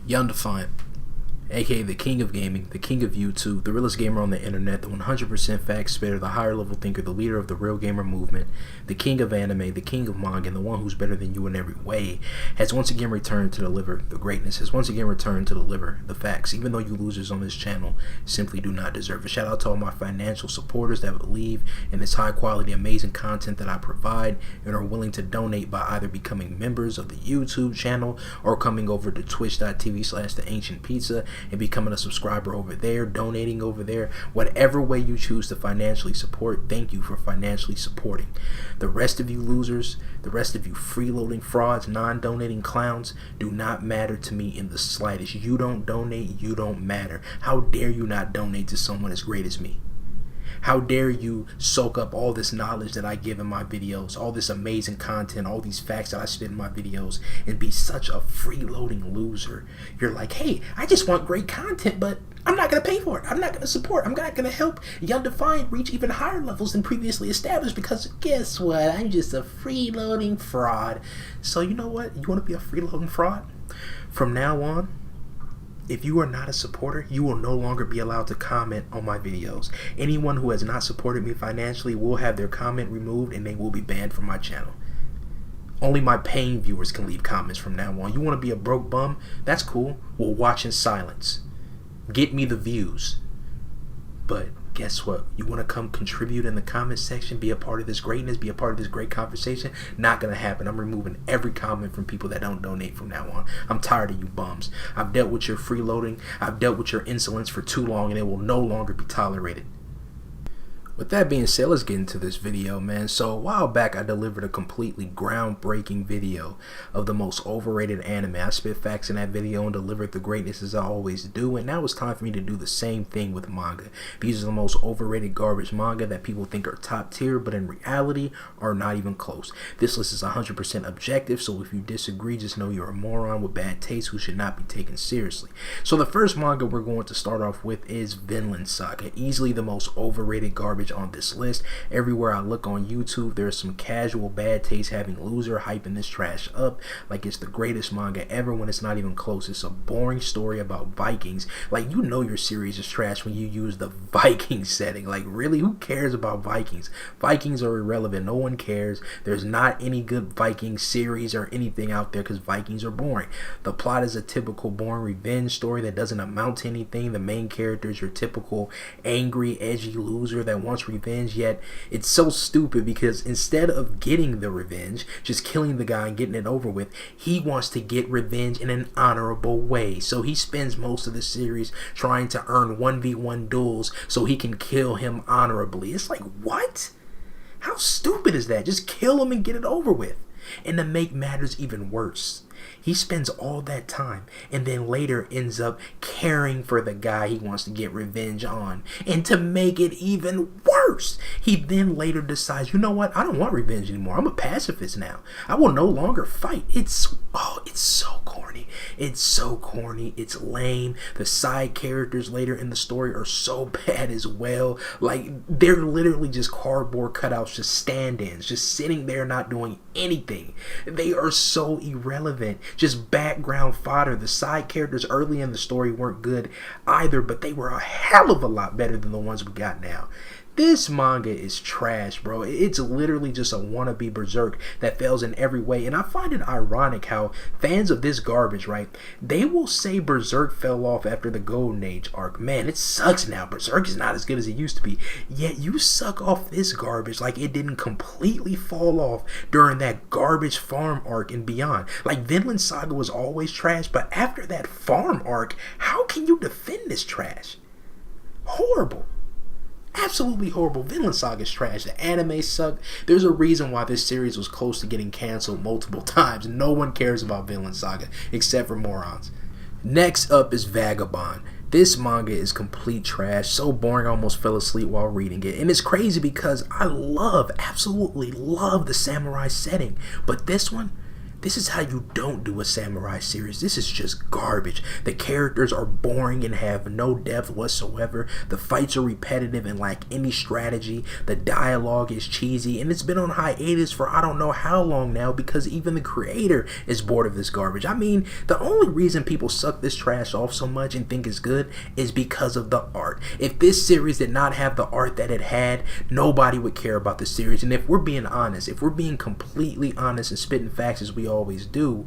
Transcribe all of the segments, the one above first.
Young Defiant, aka the king of gaming, the king of YouTube, the realest gamer on the internet, the 100% fact spitter, the higher level thinker, the leader of the real gamer movement, the king of anime, the king of manga, and the one who's better than you in every way, has once again returned to deliver the greatness, has once again returned to deliver the facts, even though you losers on this channel simply do not deserve it. Shout out to all my financial supporters that believe in this high quality, amazing content that I provide and are willing to donate by either becoming members of the YouTube channel or coming over to twitch.tv/theancientpizza and becoming a subscriber over there, donating over there. Whatever way you choose to financially support, thank you for financially supporting. The rest of you losers, the rest of you freeloading frauds, non-donating clowns, do not matter to me in the slightest. You don't donate, you don't matter. How dare you not donate to someone as great as me? How dare you soak up all this knowledge that I give in my videos, all this amazing content, all these facts that I spit in my videos, and be such a freeloading loser. You're like, hey, I just want great content, but I'm not going to pay for it. I'm not going to support. I'm not going to help Young Defiant reach even higher levels than previously established because guess what? I'm just a freeloading fraud. So you know what? You want to be a freeloading fraud? From now on, if you are not a supporter, you will no longer be allowed to comment on my videos. Anyone who has not supported me financially will have their comment removed and they will be banned from my channel. Only my paying viewers can leave comments from now on. You want to be a broke bum? That's cool. We'll watch in silence. Get me the views. But guess what? You want to come contribute in the comment section, be a part of this greatness, be a part of this great conversation? Not going to happen. I'm removing every comment from people that don't donate from now on. I'm tired of you bums. I've dealt with your freeloading. I've dealt with your insolence for too long, and it will no longer be tolerated. With that being said, let's get into this video, man. So a while back, I delivered a completely groundbreaking video of the most overrated anime. I spit facts in that video and delivered the greatness as I always do. And now it's time for me to do the same thing with manga. These are the most overrated garbage manga that people think are top tier, but in reality are not even close. This list is 100% objective, so if you disagree, just know you're a moron with bad taste who should not be taken seriously. So the first manga we're going to start off with is Vinland Saga, easily the most overrated garbage on this list. Everywhere I look on YouTube, there's some casual bad taste having loser hyping this trash up like it's the greatest manga ever when it's not even close. It's a boring story about Vikings. Like, you know your series is trash when you use the Viking setting. Like, really, who cares about Vikings? Vikings are irrelevant. No one cares. There's not any good Viking series or anything out there because Vikings are boring. The plot is a typical boring revenge story that doesn't amount to anything. The main character is your typical angry, edgy loser that wants revenge, yet it's so stupid because instead of getting the revenge, just killing the guy and getting it over with, he wants to get revenge in an honorable way. So he spends most of the series trying to earn 1v1 duels so he can kill him honorably. It's like, what? How stupid is that? Just kill him and get it over with. And to make matters even worse, he spends all that time and then later ends up caring for the guy he wants to get revenge on. And to make it even worse, he then later decides, you know what, I don't want revenge anymore. I'm a pacifist now. I will no longer fight. It's so corny. It's so corny. It's lame. The side characters later in the story are so bad as well. Like, they're literally just cardboard cutouts, just stand-ins, just sitting there not doing anything. They are so irrelevant. Just background fodder. The side characters early in the story weren't good either, but they were a hell of a lot better than the ones we got now. This manga is trash, bro. It's literally just a wannabe Berserk that fails in every way. And I find it ironic how fans of this garbage, right, they will say Berserk fell off after the Golden Age arc. Man, it sucks now. Berserk is not as good as it used to be. Yet you suck off this garbage like it didn't completely fall off during that garbage farm arc and beyond. Like, Vinland Saga was always trash, but after that farm arc, how can you defend this trash? Horrible. Absolutely horrible. Vinland Saga is trash. The anime sucked. There's a reason why this series was close to getting canceled multiple times. No one cares about Vinland Saga except for morons. Next up is Vagabond. This manga is complete trash. So boring I almost fell asleep while reading it. And it's crazy because I absolutely love the samurai setting. But this one, This is how you don't do a samurai series. This is just garbage. The characters are boring and have no depth whatsoever. The fights are repetitive and lack any strategy. The dialogue is cheesy, and it's been on hiatus for I don't know how long now because even the creator is bored of this garbage. I mean, the only reason people suck this trash off so much and think it's good is because of the art. If this series did not have the art that it had, nobody would care about the series. And if we're being honest, if we're being completely honest and spitting facts as we always do,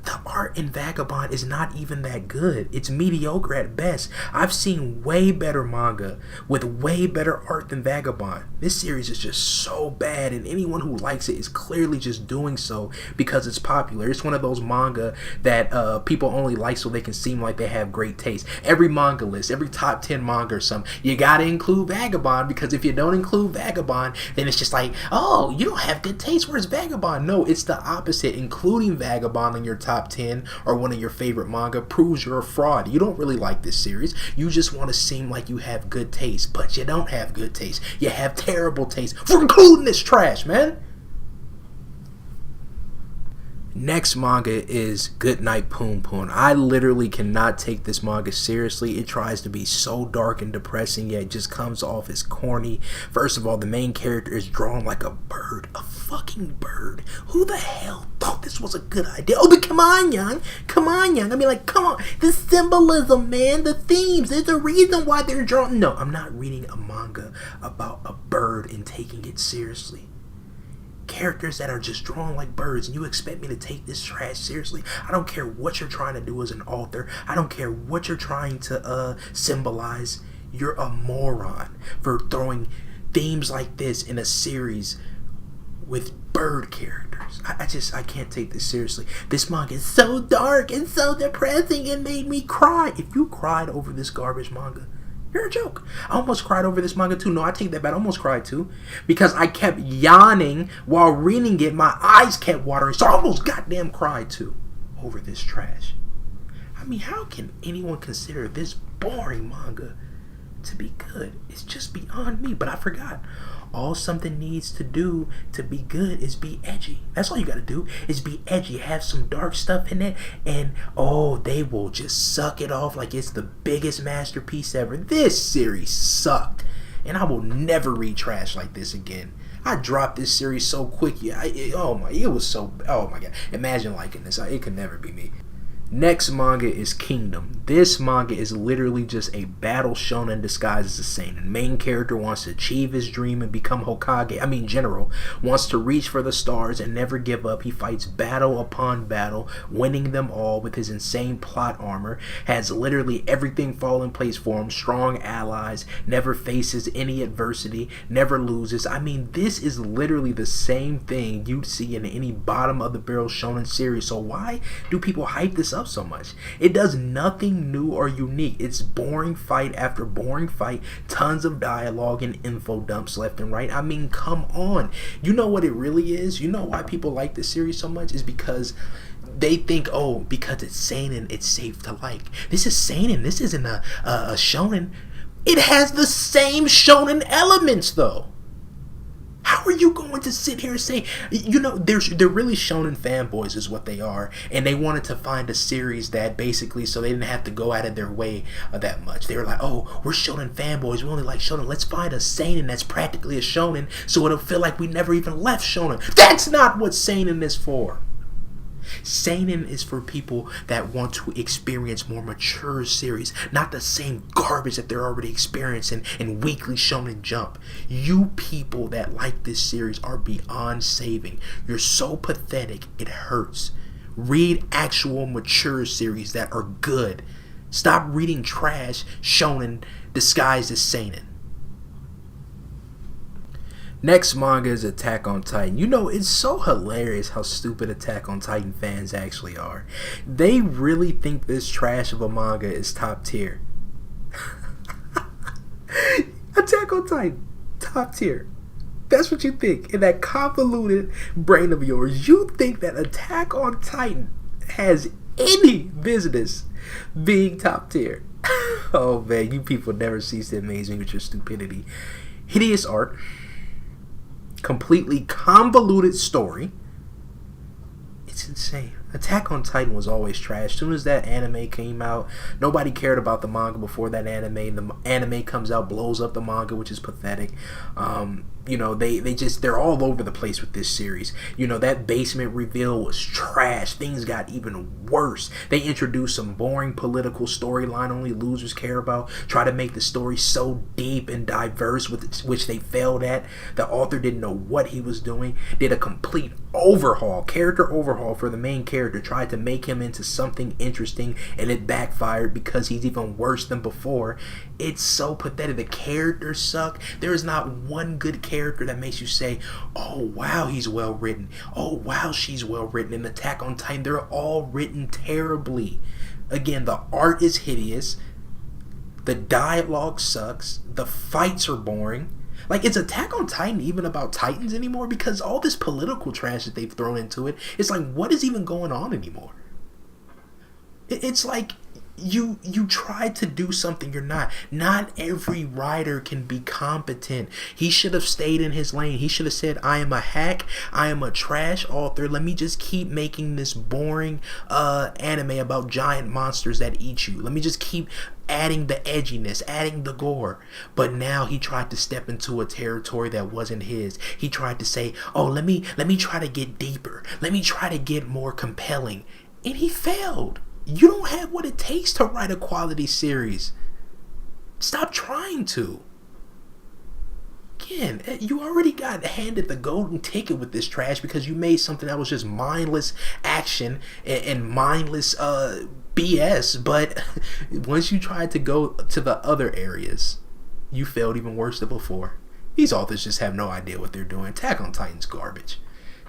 the art in Vagabond is not even that good. It's mediocre at best. I've seen way better manga with way better art than Vagabond. This series is just so bad, and anyone who likes it is clearly just doing so because it's popular. It's one of those manga that people only like so they can seem like they have great taste. Every manga list, every top 10 manga or something, you gotta include Vagabond, because if you don't include Vagabond, then it's just like, oh, you don't have good taste, where's Vagabond? No, it's the opposite. Including Vagabond in your top 10 or one of your favorite manga proves you're a fraud. You don't really like this series. You just want to seem like you have good taste, but you don't have good taste. You have terrible taste for including this trash, man. Next manga is Goodnight Poonpoon. I literally cannot take this manga seriously. It tries to be so dark and depressing, yet it just comes off as corny. First of all, the main character is drawn like a bird. A fucking bird. Who the hell thought this was a good idea? Oh, but come on, young. Come on, young. I mean, like, come on. The symbolism, man. The themes. There's a reason why they're drawn. No, I'm not reading a manga about a bird and taking it seriously. Characters that are just drawn like birds, and you expect me to take this trash seriously? I don't care what you're trying to do as an author. I don't care what you're trying to symbolize. You're a moron for throwing themes like this in a series with bird characters. I can't take this seriously. This manga is so dark and so depressing, it made me cry. If you cried over this garbage manga, you're a joke. I almost cried over this manga too. No, I take that back. I almost cried too. Because I kept yawning while reading it. My eyes kept watering. So I almost goddamn cried too over this trash. I mean, how can anyone consider this boring manga to be good? It's just beyond me. But I forgot. All something needs to do to be good is be edgy. That's all you gotta do, is be edgy. Have some dark stuff in it, and oh, they will just suck it off like it's the biggest masterpiece ever. This series sucked, and I will never read trash like this again. I dropped this series so quick. Oh my god. Imagine liking this. It could never be me. Next manga is Kingdom. This manga is literally just a battle shonen disguised as a seinen. Main character wants to achieve his dream and become Hokage. General. Wants to reach for the stars and never give up. He fights battle upon battle, winning them all with his insane plot armor. Has literally everything fall in place for him. Strong allies. Never faces any adversity. Never loses. This is literally the same thing you'd see in any bottom of the barrel shonen series. So why do people hype this up so much? It does nothing new or unique. It's boring fight after boring fight, tons of dialogue and info dumps left and right. Come on. You know what it really is? You know why people like this series so much? Is because they think, oh, because it's seinen, it's safe to like. This is seinen. This isn't a shonen. It has the same shonen elements though. How are you going to sit here and say, they're really shonen fanboys is what they are, and they wanted to find a series that basically, so they didn't have to go out of their way that much. They were like, oh, we're shonen fanboys, we only like shonen, let's find a seinen that's practically a shonen, so it'll feel like we never even left shonen. That's not what seinen is for. Seinen is for people that want to experience more mature series, not the same garbage that they're already experiencing in Weekly Shonen Jump. You people that like this series are beyond saving. You're so pathetic, it hurts. Read actual mature series that are good. Stop reading trash shonen disguised as seinen. Next manga is Attack on Titan. It's so hilarious how stupid Attack on Titan fans actually are. They really think this trash of a manga is top tier. Attack on Titan, top tier. That's what you think. In that convoluted brain of yours, you think that Attack on Titan has any business being top tier. Oh man, you people never cease to amaze me with your stupidity. Hideous art. Completely convoluted story. It's insane. Attack on Titan was always trash. As soon as that anime came out, nobody cared about the manga before that anime. The anime comes out, blows up the manga, which is pathetic. They're all over the place with this series. That basement reveal was trash. Things got even worse. They introduced some boring political storyline only losers care about. Try to make the story so deep and diverse, which they failed at. The author didn't know what he was doing. Did a complete character overhaul for the main character. Tried to make him into something interesting, and it backfired because he's even worse than before. It's so pathetic. The characters suck. There is not one good character that makes you say, oh wow, he's well written. Oh wow, she's well written. In Attack on Titan, they're all written terribly. Again, the art is hideous. The dialogue sucks. The fights are boring. Like, is Attack on Titan even about Titans anymore? Because all this political trash that they've thrown into it, it's like, what is even going on anymore? It's like you tried to do something you're not. Not every writer can be competent. He should have stayed in his lane. He should have said, I am a hack. I am a trash author. Let me just keep making this boring anime about giant monsters that eat you. Let me just keep adding the edginess, adding the gore. But now he tried to step into a territory that wasn't his. He tried to say, oh, let me try to get deeper. Let me try to get more compelling. And he failed. You don't have what it takes to write a quality series. Stop trying to. Again, you already got handed the golden ticket with this trash because you made something that was just mindless action and mindless BS. But once you tried to go to the other areas, you failed even worse than before. These authors just have no idea what they're doing. Attack on Titan's garbage.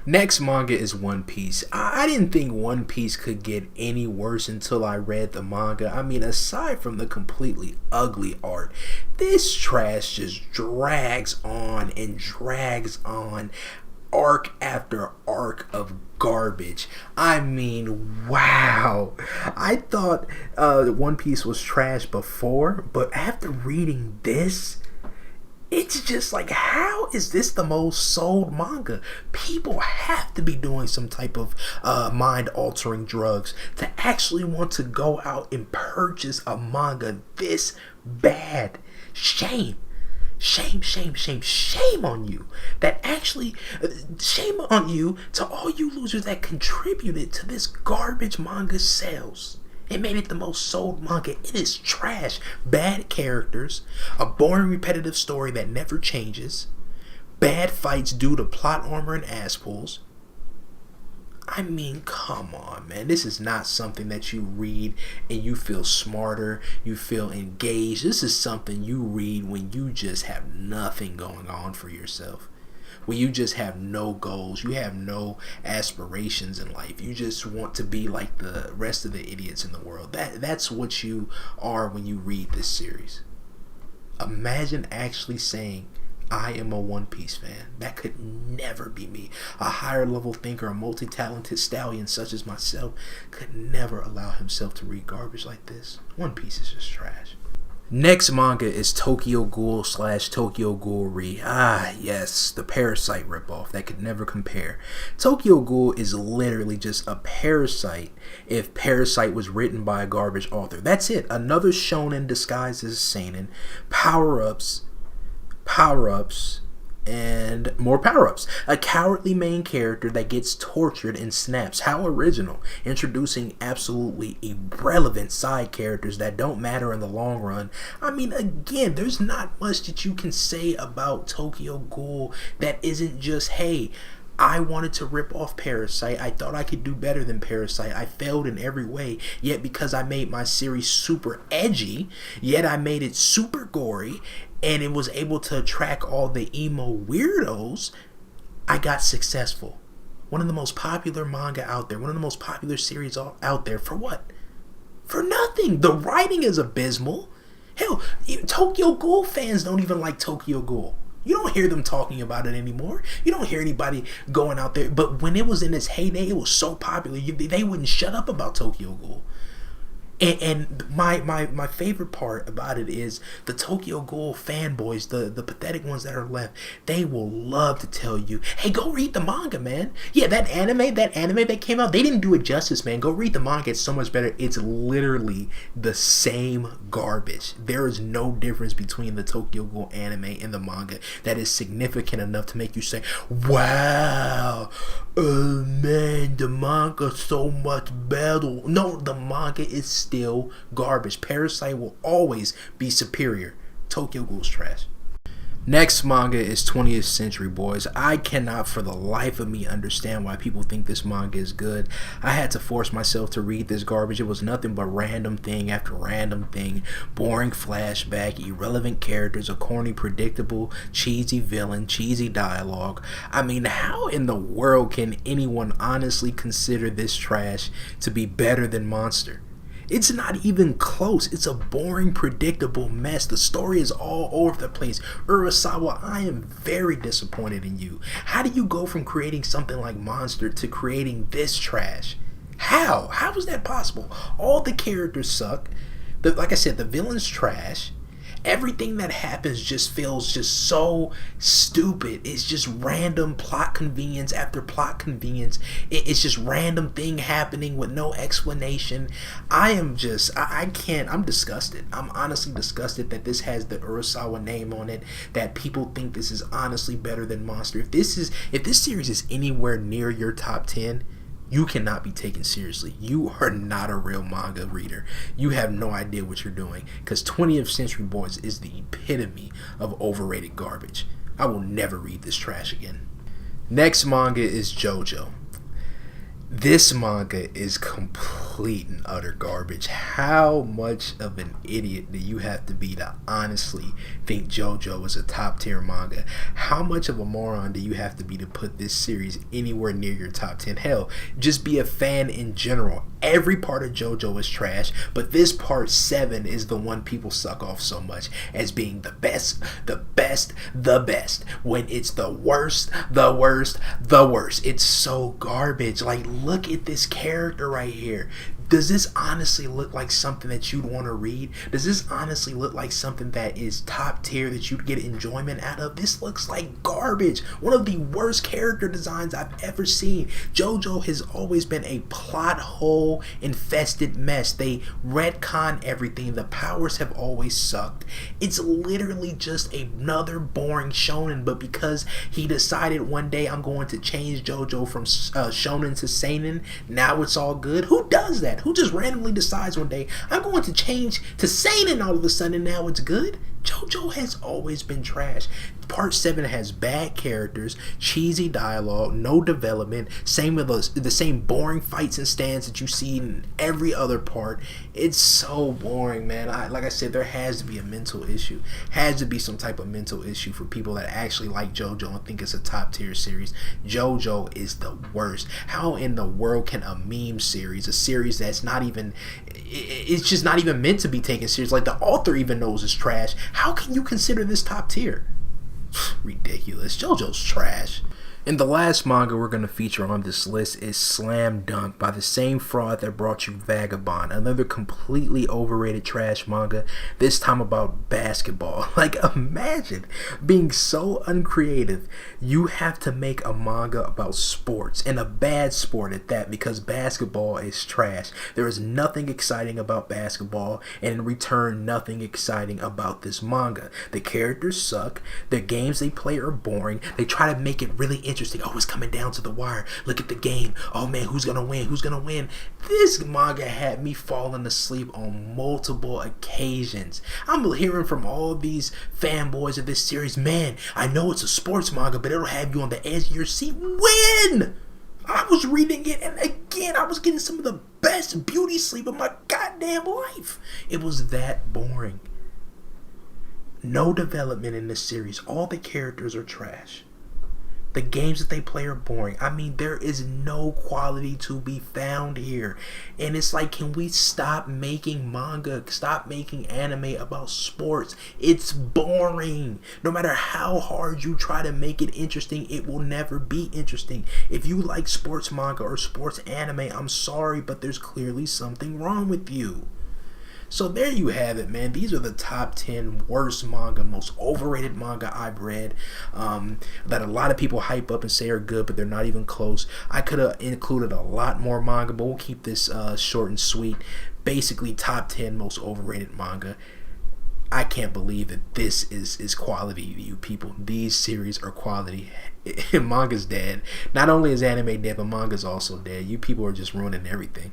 Next manga is One Piece. I didn't think One Piece could get any worse until I read the manga. I mean, aside from the completely ugly art, this trash just drags on and drags on, arc after arc of garbage. I mean, wow. I thought One Piece was trash before, but after reading this, it's just like, how is this the most sold manga? People have to be doing some type of mind-altering drugs to actually want to go out and purchase a manga this bad. Shame. Shame, shame, shame, shame on you. Shame on you to all you losers that contributed to this garbage manga sales. It made it the most sold manga. It is trash. Bad characters, a boring repetitive story that never changes, bad fights due to plot armor and ass pulls. I mean, come on, man. This is not something that you read and you feel smarter, you feel engaged. This is something you read when you just have nothing going on for yourself. When you just have no goals, you have no aspirations in life. You just want to be like the rest of the idiots in the world. That's what you are when you read this series. Imagine actually saying, I am a One Piece fan. That could never be me. A higher level thinker, a multi-talented stallion such as myself could never allow himself to read garbage like this. One Piece is just trash. Next manga is Tokyo Ghoul / Tokyo Ghoul-Re. Ah, yes, the Parasite ripoff that could never compare. Tokyo Ghoul is literally just a Parasite if Parasite was written by a garbage author. That's it. Another shonen disguised as seinen. Power-ups, and more power-ups. A cowardly main character that gets tortured and snaps. How original. Introducing absolutely irrelevant side characters that don't matter in the long run. I mean, again, there's not much that you can say about Tokyo Ghoul that isn't just, hey, I wanted to rip off Parasite. I thought I could do better than Parasite. I failed in every way. Yet because I made my series super edgy, yet I made it super gory, and it was able to attract all the emo weirdos, I got successful. One of the most popular manga out there. One of the most popular series out there. For what? For nothing. The writing is abysmal. Hell, Tokyo Ghoul fans don't even like Tokyo Ghoul. You don't hear them talking about it anymore. You don't hear anybody going out there. But when it was in its heyday, it was so popular, they wouldn't shut up about Tokyo Ghoul. And my favorite part about it is the Tokyo Ghoul fanboys, the pathetic ones that are left, they will love to tell you, hey, go read the manga, man. Yeah, that anime that came out, they didn't do it justice, man. Go read the manga, it's so much better. It's literally the same garbage. There is no difference between the Tokyo Ghoul anime and the manga that is significant enough to make you say, wow, man, the manga's so much better. No, the manga is still garbage. Parasite will always be superior. Tokyo Ghoul's trash. Next manga is 20th Century Boys. I cannot for the life of me understand why people think this manga is good. I had to force myself to read this garbage. It was nothing but random thing after random thing. Boring flashback, irrelevant characters, a corny, predictable, cheesy villain, cheesy dialogue. I mean, how in the world can anyone honestly consider this trash to be better than Monster? It's not even close. It's a boring, predictable mess. The story is all over the place. Urasawa, I am very disappointed in you. How do you go from creating something like Monster to creating this trash? How? How is that possible? All the characters suck. Like I said, the villain's trash. Everything that happens just feels just so stupid. It's just random plot convenience after plot convenience. It's just random thing happening with no explanation. I can't. I'm disgusted. I'm honestly disgusted that this has the Urasawa name on it, that people think this is honestly better than Monster. If this series is anywhere near your top 10, you cannot be taken seriously. You are not a real manga reader. You have no idea what you're doing, because 20th Century Boys is the epitome of overrated garbage. I will never read this trash again. Next manga is Jojo. This manga is complete and utter garbage. How much of an idiot do you have to be to honestly think Jojo is a top tier manga? How much of a moron do you have to be to put this series anywhere near your top 10? Hell, just be a fan in general. Every part of Jojo is trash, but this part 7 is the one people suck off so much as being the best, the best, the best, when it's the worst, the worst, the worst. It's so garbage. Like, look at this character right here. Does this honestly look like something that you'd want to read? Does this honestly look like something that is top tier that you'd get enjoyment out of? This looks like garbage. One of the worst character designs I've ever seen. Jojo has always been a plot hole infested mess. They retcon everything. The powers have always sucked. It's literally just another boring shonen, but because he decided one day, I'm going to change Jojo from shonen to seinen, now it's all good. Who does that? Who just randomly decides one day, I'm going to change to seinen all of a sudden and now it's good? Jojo has always been trash. Part 7 has bad characters, cheesy dialogue, no development, the same boring fights and stands that you see in every other part. It's so boring, man. Like I said, there has to be a mental issue. Has to be some type of mental issue for people that actually like Jojo and think it's a top tier series. Jojo is the worst. How in the world can a meme series, a series that's not even, it's just not even meant to be taken serious, like the author even knows it's trash, how can you consider this top tier? Ridiculous. Jojo's trash. And the last manga we're going to feature on this list is Slam Dunk by the same fraud that brought you Vagabond, another completely overrated trash manga, this time about basketball. Like, imagine being so uncreative, you have to make a manga about sports, and a bad sport at that, because basketball is trash. There is nothing exciting about basketball, and in return, nothing exciting about this manga. The characters suck, the games they play are boring, they try to make it really interesting. Oh, it's coming down to the wire. Look at the game. Oh man, who's gonna win? Who's gonna win? This manga had me falling asleep on multiple occasions. I'm hearing from all these fanboys of this series, man, I know it's a sports manga, but it'll have you on the edge of your seat. When? I was reading it, and again, I was getting some of the best beauty sleep of my goddamn life. It was that boring. No development in this series. All the characters are trash. The games that they play are boring. I mean, there is no quality to be found here. And it's like, can we stop making manga, stop making anime about sports? It's boring. No matter how hard you try to make it interesting, it will never be interesting. If you like sports manga or sports anime, I'm sorry, but there's clearly something wrong with you. So there you have it, man. These are the top 10 worst manga, most overrated manga I've read, that a lot of people hype up and say are good, but they're not even close. I could have included a lot more manga, but we'll keep this short and sweet. Basically, top 10 most overrated manga. I can't believe that this is quality, you people. These series are quality. Manga's dead. Not only is anime dead, but manga's also dead. You people are just ruining everything.